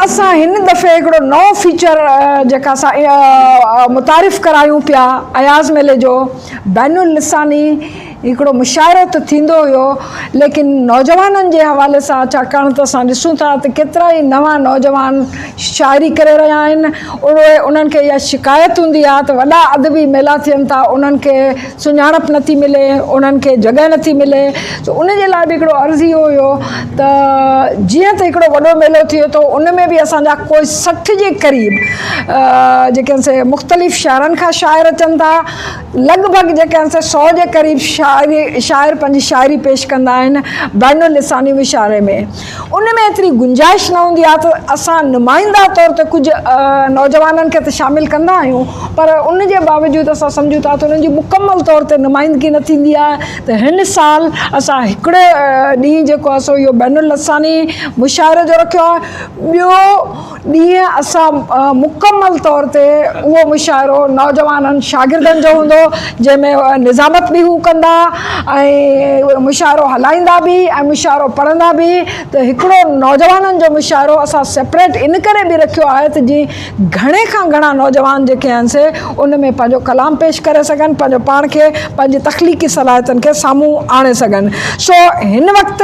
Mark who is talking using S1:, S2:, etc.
S1: असां हिन दफ़े हिकिड़ो नओं फीचर जेका असां मुतारिफ़ करायूं पिया अयाज़ मेले जो बैनुल लिसानी हिकिड़ो मुशाइरो त थींदो हुयो, लेकिन नौजवाननि जे हवाले सां, छाकाणि त असां ॾिसूं था त केतिरा ई नवां नौजवान शाइरी करे रहिया आहिनि। उन्हनि खे इहा शिकायत हूंदी आहे त वॾा अदबी मेला थियनि था, उन्हनि खे सुञाणप नथी मिले, उन्हनि खे जॻह नथी मिले। त उन जे लाइ बि हिकिड़ो अर्ज़ी हुयो त जीअं त हिकिड़ो वॾो मेलो थियो त उन में बि असांजा कोई 60 जे क़रीब जेके से मुख़्तलिफ़ शहरनि खां शाइर अचनि था, लॻभॻि जेके आहिनि 100 जे क़रीब शाइर पंहिंजी शाइरी पेश कंदा आहिनि बैनुल लिसानी मुशाइरे में। उन में एतिरी गुंजाइश न हूंदी आहे त असां नुमाइंदा तौर ते कुझु नौजवाननि खे त शामिलु कंदा आहियूं, पर उन जे बावजूदि असां सम्झूं था त उन्हनि जी मुकमल तौर ते नुमाइंदगी न थींदी आहे। त हिन साल असां हिकिड़े ॾींहुं जेको आहे सो इहो बैनुल लिसानी मुशाइरे जो रखियो आहे। ॿियो ॾींहुं असां मुकमल तौर ते उहो मुशाइरो नौजवाननि शागिर्दनि जो हूंदो, जंहिंमें निज़ामत बि हू कंदा ऐं मुशाइरो हलाईंदा बि ऐं मुशाइरो पढ़ंदा बि। त हिकिड़ो नौजवाननि जो मुशाइरो असां सेपरेट इन करे बि रखियो आहे त जीअं घणे खां घणा नौजवान जेके आहिनि से उन में पंहिंजो कलाम पेश करे सघनि, पंहिंजो पाण खे पंहिंजी तख़लीक़ी सलाहियतनि खे साम्हूं आणे सघनि। सो हिन वक़्तु